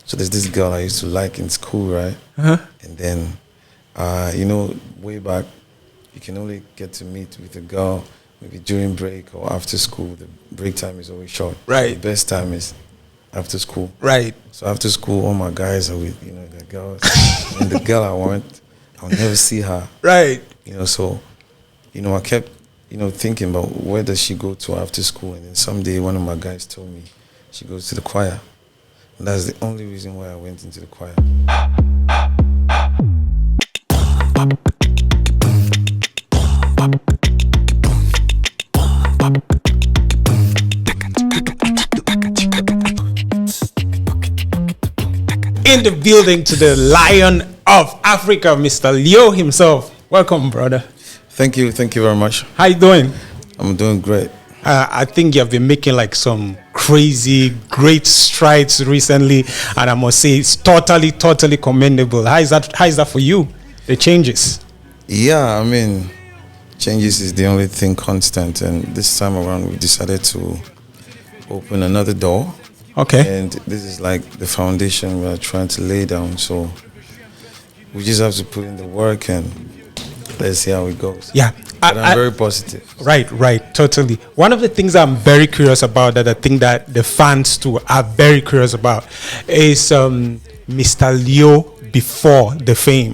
So there's this girl I used to like in school, right? Uh-huh. And then, way back, you can only get to meet with a girl maybe during break or after school. The break time is always short. Right. The best time is after school. Right. So after school, all my guys are with, the girls. And the girl I want, I'll never see her. Right. So, I kept, thinking about where does she go to after school. And then someday one of my guys told me she goes to the choir. And that's the only reason why I went into the choir. In the building to the Lion of Africa, Mr. Leo himself. Welcome, brother. Thank you very much. How you doing? I'm doing great. I think you have been making like some crazy, great strides recently, and I must say it's totally commendable. How is that for you? The changes? Yeah, changes is the only thing constant, and this time around we decided to open another door. Okay. And this is like the foundation we are trying to lay down. So we just have to put in the work and let's see how it goes. Yeah. But I'm very positive. Right, totally. One of the things I'm very curious about, that I think that the fans too are very curious about, is Mr. Leo before the fame.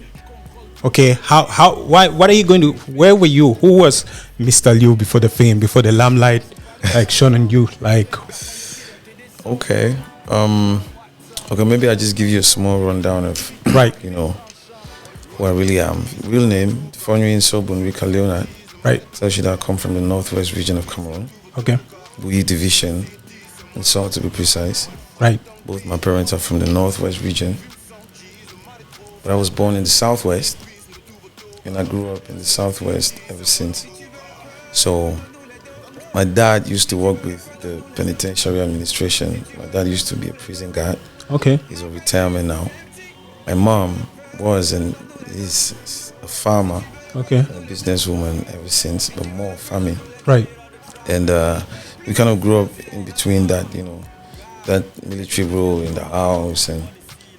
Okay, what are you going to, where were you? Who was Mr. Leo before the fame, before the limelight, like shone on you? Like, okay, maybe I'll just give you a small rundown of, right, who I really am. Real name, Fonyin Sobun Rika Leonard. Right. So should I come from the northwest region of Cameroon. Okay. Bui division, and so to be precise. Right. Both my parents are from the northwest region. But I was born in the southwest, and I grew up in the southwest ever since. So my dad used to work with the penitentiary administration. My dad used to be a prison guard. Okay. He's on retirement now. My mom was and is a farmer. Okay. And a businesswoman ever since, but more farming. Right. And we kind of grew up in between that, that military role in the house and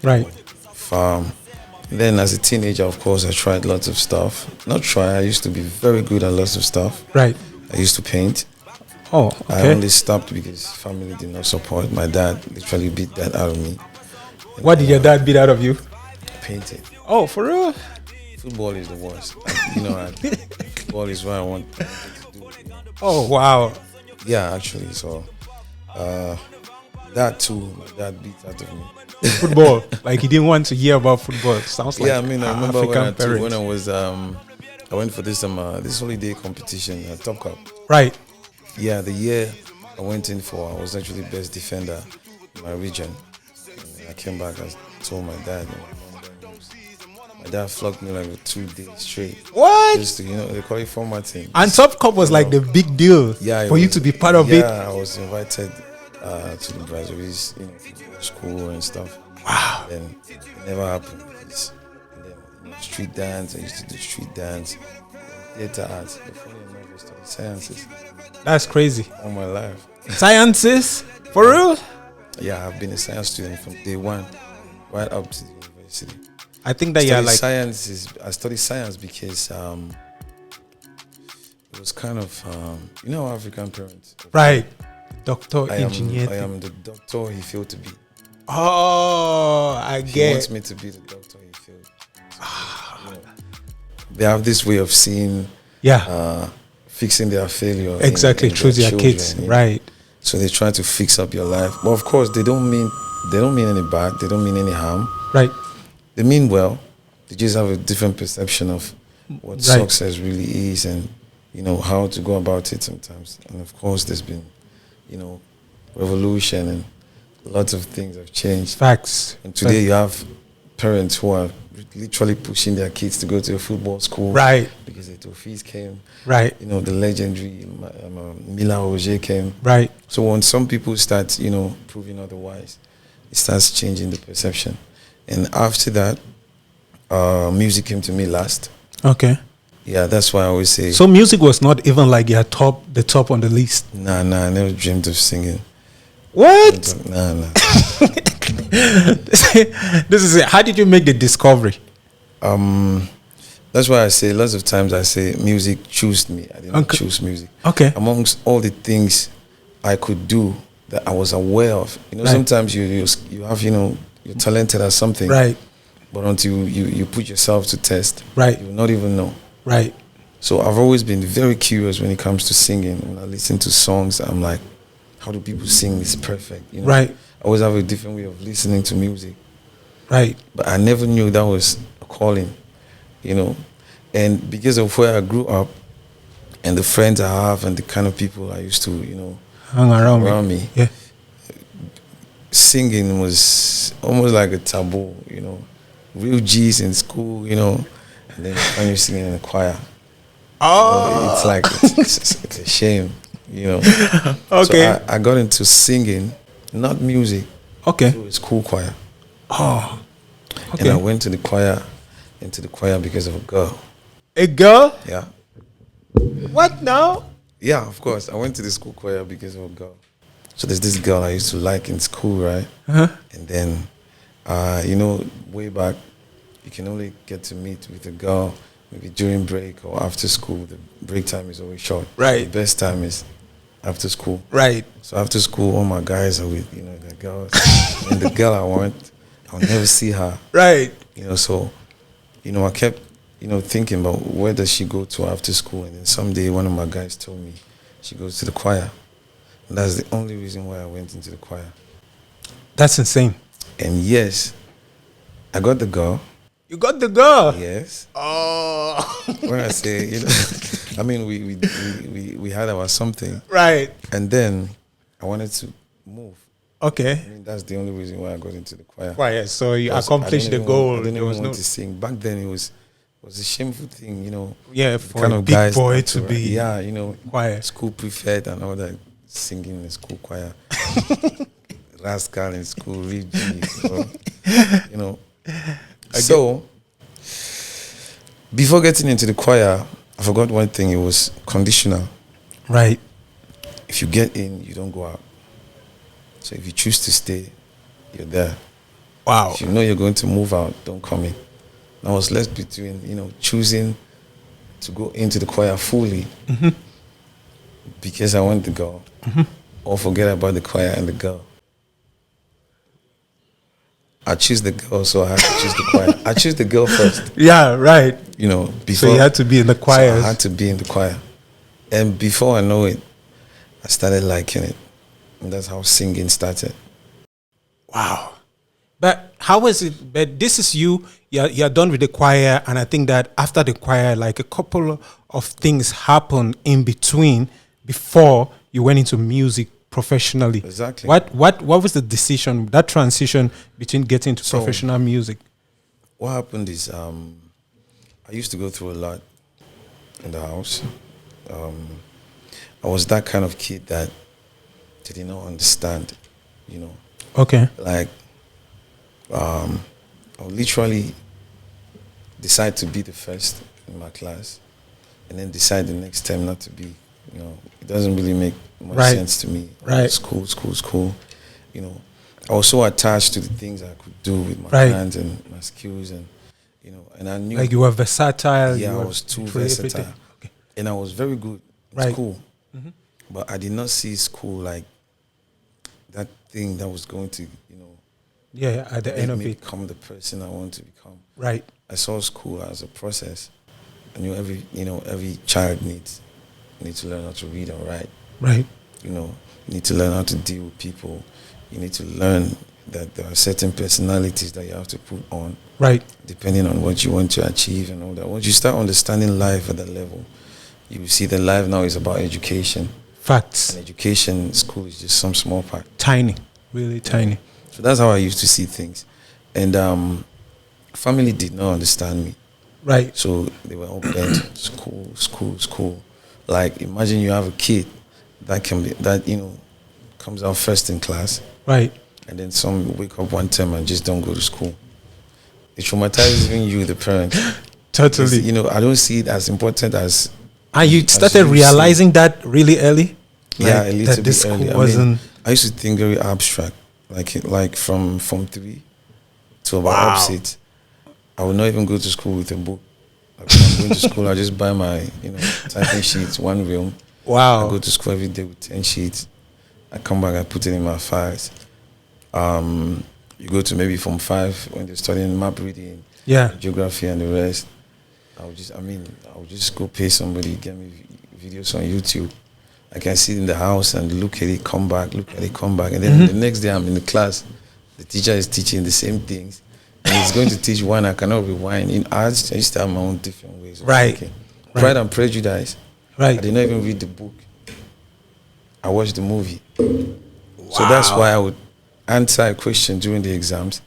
right, farm. And then as a teenager, of course, I tried lots of stuff. I used to be very good at lots of stuff. Right. I used to paint. Oh, okay. I only stopped because family did not support. My dad literally beat that out of me. And, what did your dad beat out of you? Painting. Oh, for real? Football is the worst. Football is what I want to do. Oh, wow. Yeah, actually. So, that too, my dad beat out of me. Football, like he didn't want to hear about football. Sounds like I remember African when I was I went for this holiday competition at Top Cup. Right. Yeah, the year I went in for, I was actually best defender in my region. And I came back, I told my dad. My dad flogged me like 2 days straight. What? Just to, they call it formatting. And Top Cup was like the big deal for you to be part of it. Yeah, I was invited to the Brazzaville's, school and stuff. Wow. And it never happened. And then street dance, I used to do street dance, theater arts. Before I studied sciences. That's crazy. All my life. Sciences? For real? Yeah, I've been a science student from day one, right up to the university. I think that you're like I studied science because it was kind of African parents. Right. Doctor, engineer. I am the doctor he failed to be. Oh, I get. He wants me to be the doctor he failed. They have this way of seeing, fixing their failure. Exactly, through their kids, right? So they try to fix up your life, but of course they don't mean any bad. They don't mean any harm. Right. They mean well. They just have a different perception of what success really is, and how to go about it sometimes. And of course, there's been, revolution and lots of things have changed. Facts. And today you have parents who are literally pushing their kids to go to a football school, right? Because the Tofis came, right? The legendary Mila Roger came, right? So when some people start, proving otherwise, it starts changing the perception. And after that, music came to me last. Okay. Yeah, that's why I always say. So music was not even like the top on the list. Nah, I never dreamed of singing. What? Nah. This is it. How did you make the discovery? That's why I say lots of times I say music chose me. I didn't choose music. Okay. Amongst all the things I could do that I was aware of, sometimes you have you're talented at something, right? But until you put yourself to test, right, you will not even know, right? So I've always been very curious when it comes to singing. When I listen to songs, I'm like, how do people sing this perfect? Right. I always have a different way of listening to music. Right. But I never knew that was a calling, And because of where I grew up and the friends I have and the kind of people I used to, hang around me. Yeah. Singing was almost like a taboo, Real G's in school, and then when you're singing in a choir. Oh. It's like, it's a shame, Okay. So I got into singing, not music. Okay. Through a school choir. Oh. Okay. And I went into the choir because of a girl. A girl? Yeah. What now? Yeah, of course. I went to the school choir because of a girl. So there's this girl I used to like in school, right? Uh-huh. And then, way back, you can only get to meet with a girl maybe during break or after school. The break time is always short. Right. The best time is after school. Right. So after school, all my guys are with, the girls. And the girl I want, I'll never see her. Right. So, I kept, thinking about where does she go to after school. And then someday one of my guys told me she goes to the choir. And that's the only reason why I went into the choir. That's insane. And yes, I got the girl. You got the girl? Yes. Oh. When I say, I mean, we had our something. Right. And then I wanted to move. Okay. I mean, that's the only reason why I got into the choir. Choir. So you accomplished the goal. I didn't even want to sing. Back then, it was a shameful thing, Yeah, for kind a of big guys boy to be. Yeah, choir. School prefect and all that, singing in the school choir. Rascal in school, Reggie, So, before getting into the choir, I forgot one thing. It was conditional. Right. If you get in, you don't go out. So if you choose to stay, you're there. Wow. If you know you're going to move out, don't come in. I was left between, choosing to go into the choir fully because I want the girl, or forget about the choir and the girl. I choose the girl, so I had to choose the choir. I choose the girl first. Yeah, right. Before, so you had to be in the choir. So I had to be in the choir. And before I know it, I started liking it. And that's how singing started. Wow. But how was it? But this is you're done with the choir. And I think that after the choir, like a couple of things happened in between before you went into music professionally. Exactly. What was the decision, that transition between getting into professional music? What happened is I used to go through a lot in the house. I was that kind of kid that they did not understand, Okay. Like, I would literally decide to be the first in my class and then decide the next time not to be. It doesn't really make much sense to me. Right. School. I was so attached to the things I could do with my hands and my skills, and and I knew like you were versatile. Yeah, I was too versatile, okay. And I was very good at school, but I did not see school like that thing that was going to at the end of it, become the person I want to become. Right. I saw school as a process. I knew every child needs to learn how to read and write. Right. You need to learn how to deal with people. You need to learn that there are certain personalities that you have to put on. Right. Depending on what you want to achieve and all that. Once you start understanding life at that level, you will see that life now is about education. Facts. And education, school is just some small part. Tiny. Really tiny. So that's how I used to see things. And family did not understand me. Right. So they were all bent, school. Like, imagine you have a kid that comes out first in class. Right. And then some wake up one term and just don't go to school. It traumatizes even you, the parent. Totally. I don't see it as important as... And you started realizing that really early? Yeah, a little bit early. I used to think very abstract. like from Form 3 to about Wow. opposite. I would not even go to school with a book. Like when I'm going to school, I just buy my, typing sheets, one room. I Wow. go to school every day with 10 sheets. I come back, I put it in my files. You go to maybe Form 5 when they're studying map reading, Yeah. geography and the rest. I would just go pay somebody, get me videos on YouTube. I can sit in the house and look at it, come back, and then the next day I'm in the class. The teacher is teaching the same things, and he's going to teach one. I cannot rewind. I used to have my own different ways of Right. thinking. Right. Pride and Prejudice. Right. I did not even read the book. I watched the movie. So that's why I would answer a question during the exams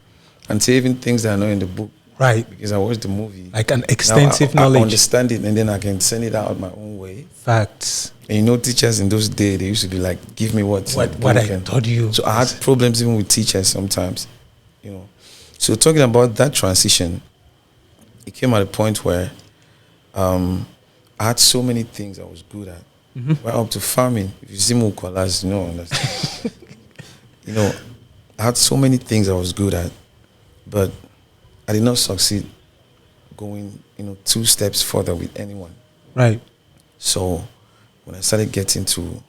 and say even things that are not in the book. Right. Because I watched the movie. Like an Now extensive I knowledge. understand it, and then I can send it out my own way. Facts. And teachers in those days, they used to be like, give me what I told you. So I had problems even with teachers sometimes, So talking about that transition, it came at a point where I had so many things I was good at. Right up to farming. If you see Mukolas, understand. I had so many things I was good at, but I did not succeed going, 2 steps further with anyone. Right. So when I started getting to,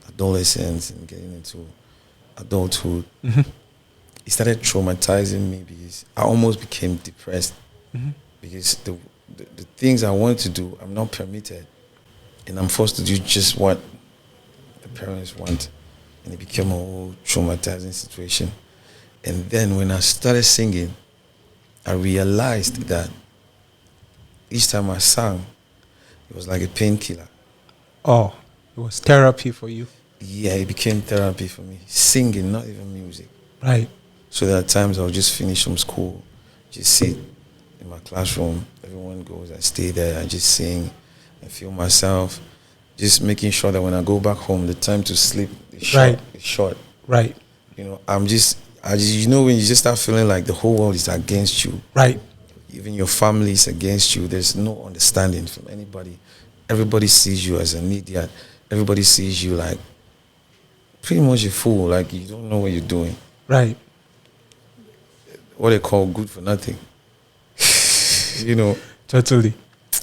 adolescence and getting into adulthood, it started traumatizing me because I almost became depressed because the things I wanted to do, I'm not permitted, and I'm forced to do just what the parents want, and it became a whole traumatizing situation. And then when I started singing, I realized that each time I sang, it was like a painkiller. Oh, it was therapy for you. Yeah, it became therapy for me. Singing, not even music. Right. So there are times I'll just finish from school, just sit in my classroom. Everyone goes, I stay there, I just sing, I feel myself. Just making sure that when I go back home, the time to sleep is short. Right. It's short. Right. I just, when you just start feeling like the whole world is against you. Right. Even your family is against you. There's no understanding from anybody. Everybody sees you as an idiot. Everybody sees you like pretty much a fool. Like you don't know what you're doing. Right. What they call good for nothing. Totally.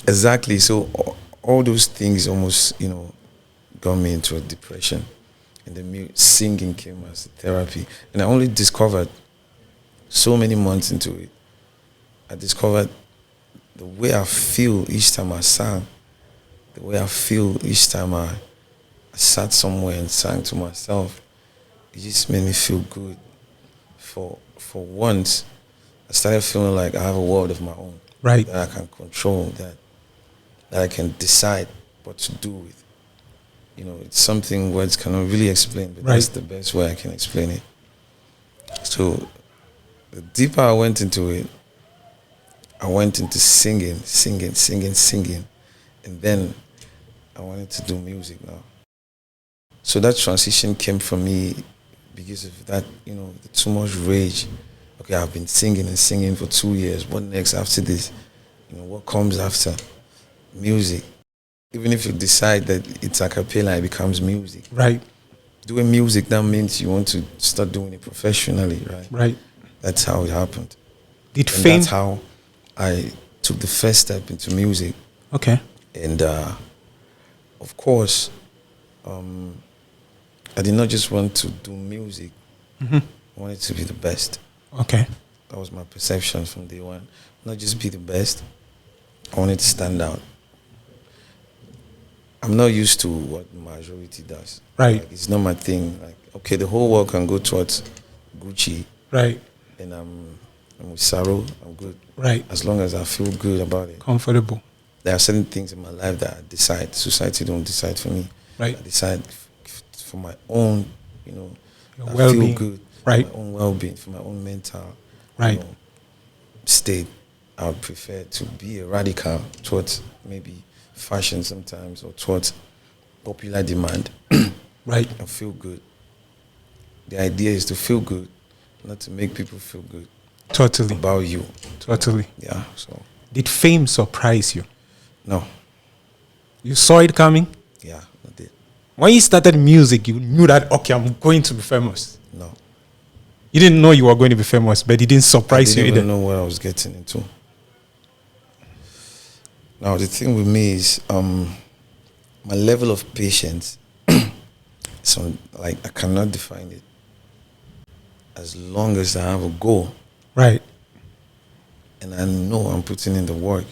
Exactly. So all those things almost, got me into a depression. And the singing came as a therapy. And I only discovered so many months into it. I discovered the way I feel each time I sang, the way I feel each time I sat somewhere and sang to myself, it just made me feel good. For once, I started feeling like I have a world of my own. Right. That I can control, that I can decide what to do with. It's something words cannot really explain, but that's the best way I can explain it. So the deeper I went into it, I went into singing. And then I wanted to do music now. So that transition came from me because of that, the too much rage. Okay, I've been singing and singing for 2 years. What next after this? What comes after? Music. Even if you decide that it's a cappella, it becomes music. Right. Doing music, that means you want to start doing it professionally, right? Right. That's how it happened. That's how I took the first step into music. Okay. And of course, I did not just want to do music. I wanted to be the best. Okay. That was my perception from day one. Not just be the best, I wanted to stand out. I'm not used to what the majority does. Right. Like, it's not my thing. Like, okay, the whole world can go towards Gucci. Right. And I'm with Saro, I'm good. Right. As long as I feel good about it. Comfortable. There are certain things in my life that I decide. Society don't decide for me. Right. I decide for my own, Your I well-being. feel good. Right. For my own well-being, for my own mental Right. state. I would prefer to be a radical towards maybe fashion sometimes or towards popular demand. Right. And feel good. The idea is to feel good, not to make people feel good. Totally. About you. Totally. Yeah. So. Did fame surprise you? No. You saw it coming? Yeah, I did. When you started music, you knew that, okay, I'm going to be famous. No. You didn't know you were going to be famous, but it didn't I surprise didn't you even either. know what I was getting into. Now the thing with me is my level of patience. So like I cannot define it. As long as I have a goal Right. and I know I'm putting in the work,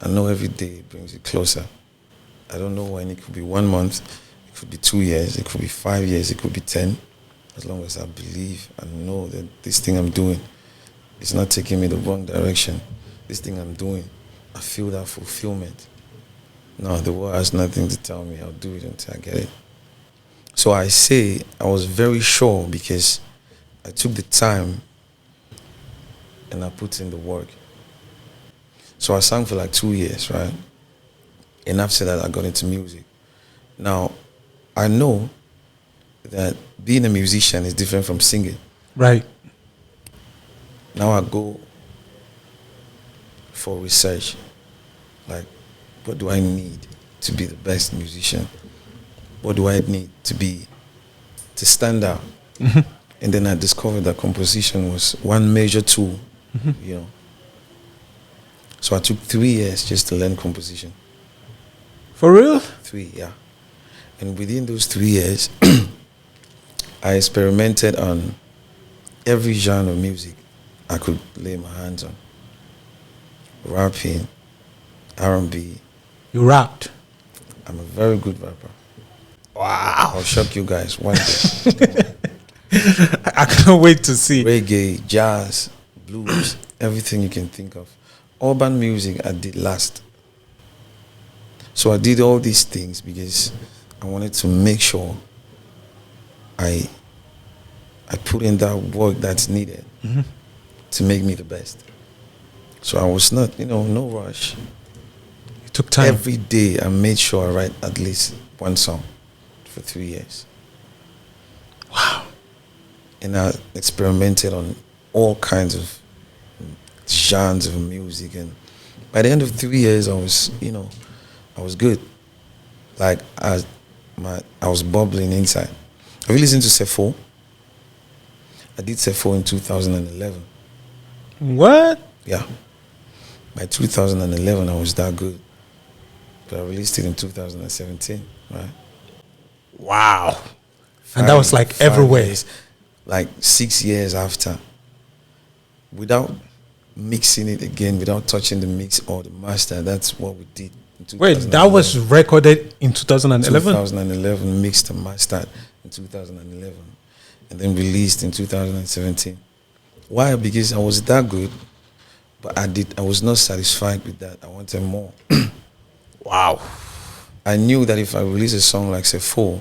I know every day it brings it closer. I don't know when. It could be 1 month, it could be 2 years, it could be 5 years, it could be 10. As long as I believe and know that this thing I'm doing is not taking me the wrong direction. This thing I'm doing, I feel that fulfillment. No, the world has nothing to tell me. I'll do it until I get it. So I say I was very sure because I took the time and I put in the work. So I sang for like 2 years, right? And after that, I got into music. Now, I know that being a musician is different from singing. Right. Now I go for research. Like, what do I need to be the best musician? What do I need to stand out? And then I discovered that composition was one major tool, you know. So I took 3 years just to learn composition. For real? 3, yeah. And within those 3 years, I experimented on every genre of music I could lay my hands on. Rapping, R&B. You rapped. I'm a very good rapper. Wow. I'll shock you guys one day. I can't wait to see. Reggae, jazz, blues, everything you can think of. Urban music I did last. So I did all these things because I wanted to make sure I put in that work that's needed to make me the best. So I was not, no rush. It took time. Every day I made sure I write at least one song for 3 years. Wow. And I experimented on all kinds of genres of music. And by the end of 3 years, I was good. Like I was bubbling inside. Have you listened to Sefo? I did Sefo in 2011. What? Yeah. By 2011, I was that good. But I released it in 2017, right? Wow. And that was like 5 everywhere. years, like 6 years after. Without mixing it again, without touching the mix or the master, that's what we did in 2011. Wait, that was recorded in 2011? 2011, mixed and mastered in 2011, and then released in 2017. Why? Because I was that good, but I was not satisfied with that. I wanted more. Wow. I knew that if I release a song like say 4,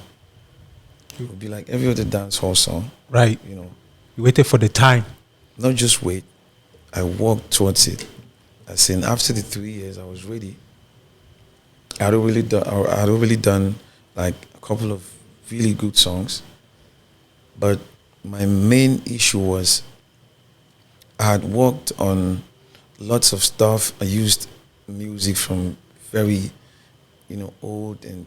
it would be like every other dance hall song. Right. You waited for the time. Not just wait. I walked towards it. I said after the 3 years, I was ready. I had already done like a couple of really good songs, but my main issue was I had worked on lots of stuff. I used music from very, old and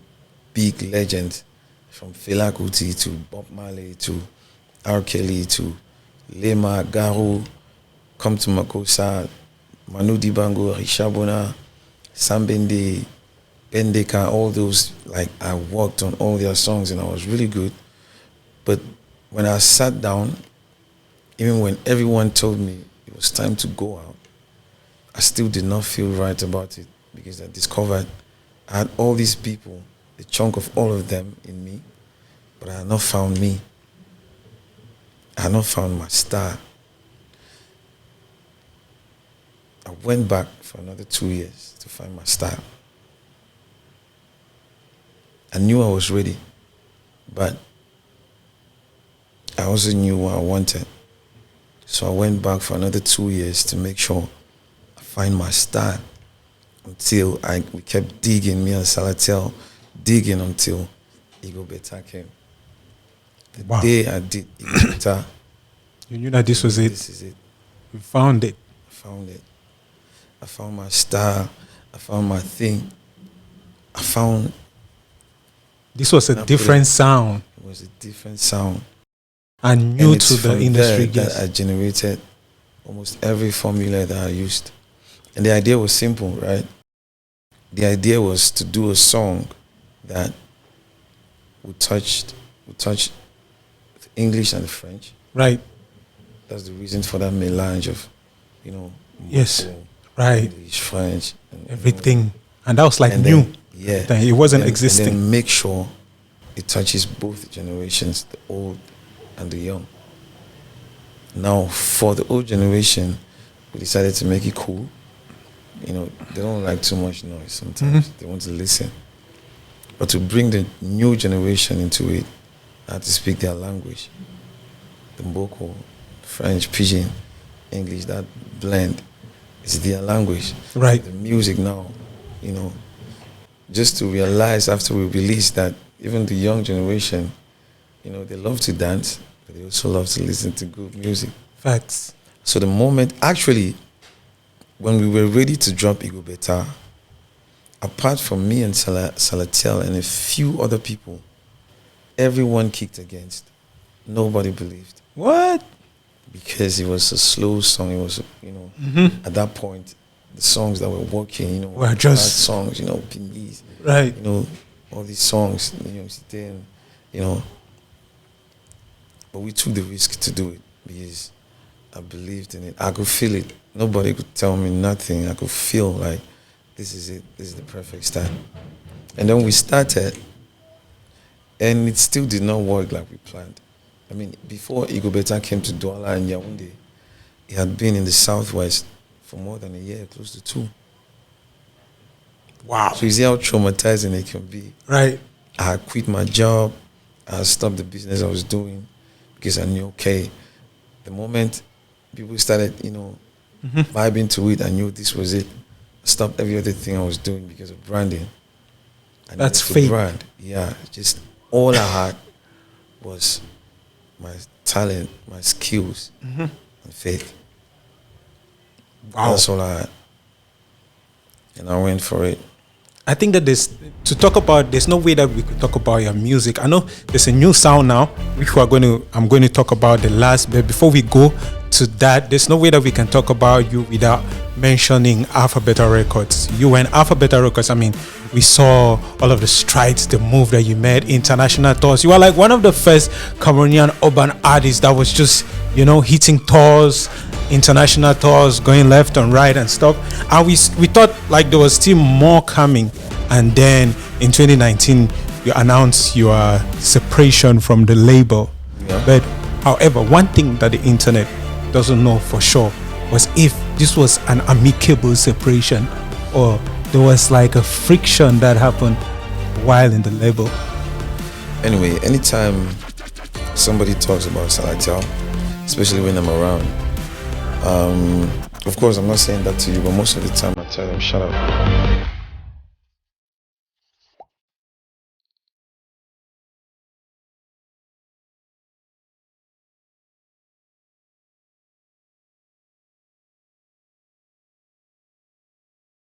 big legends, from Fela Kuti to Bob Marley to R. Kelly to Lema, Garu, Come to Makosa, Manu Dibango, Rishabona, Sambende, Bendeka, all those. Like I worked on all their songs and I was really good. But when I sat down, even when everyone told me it was time to go out, I still did not feel right about it because I discovered I had all these people, a chunk of all of them in me, but I had not found me. I had not found my star. I went back for another 2 years to find my style. I knew I was ready, but I also knew what I wanted. So I went back for another 2 years to make sure I find my style until we kept digging, me and Salatel, digging until Ego Beta came. The day I did Ego Beta, you knew that this was it. This is it. You found it. I found it. I found my style. I found my thing. I found This was a And I put different sound it was a different sound. and new And it's to the from industry. there Yes. that I generated almost every formula that I used. And the idea was simple, right? The idea was to do a song that would touch the English and the French. Right. That's the reason for that melange of, you know, Yes. Morocco, Right. English, French, and Everything. And that was like and new. then, yeah, It wasn't and existing. then make sure it touches both generations, the old and the young. Now, for the old generation, we decided to make it cool. You know, they don't like too much noise sometimes. They want to listen. But to bring the new generation into it, I had to speak their language. The Mboko, French, Pidgin, English, that blend is their language. Right. The music now, you know, just to realize after we released that even the young generation, you know, they love to dance, but they also love to listen to good music. Facts. So the moment, actually, when we were ready to drop Ego Beta, apart from me and Salatel and a few other people, everyone kicked against. Nobody believed. What? Because it was a slow song. It was, you know, at that point, the songs that were working, you know, Were just- hard songs, you know, Pingies, Right. you know, all these songs, you know, then, you know. But we took the risk to do it because I believed in it. I could feel it. Nobody could tell me nothing. I could feel like this is it. This is the perfect start. And then we started, and it still did not work like we planned. I mean, before Ego Beta came to Douala and Yaoundé, he had been in the southwest for more than a year, close to 2. Wow. So you see how traumatizing it can be. Right. I had quit my job. I had stopped the business I was doing because I knew, okay, the moment people started, you know, vibing to it, I knew this was it. I stopped every other thing I was doing because of branding. I That's needed to fate. brand. Yeah, just all I had was my talent, my skills, and faith. Wow. That's all I had. And I went for it. I think that there's no way that we could talk about your music. I know there's a new sound now, which I'm going to talk about the last, but before we go to that, there's no way that we can talk about you without mentioning Alpha Beta Records. You were in Alpha Beta Records. I mean, we saw all of the strides, the move that you made, international tours. You were like one of the first Cameroonian urban artists that was just, you know, hitting tours, international tours, going left and right and stuff. And we thought like there was still more coming. And then in 2019, you announced your separation from the label. Yeah. But however, one thing that the internet doesn't know for sure was if this was an amicable separation or there was like a friction that happened while in the label. Anyway, anytime somebody talks about Salatel, especially when I'm around, of course, I'm not saying that to you, but most of the time I tell them, shut up.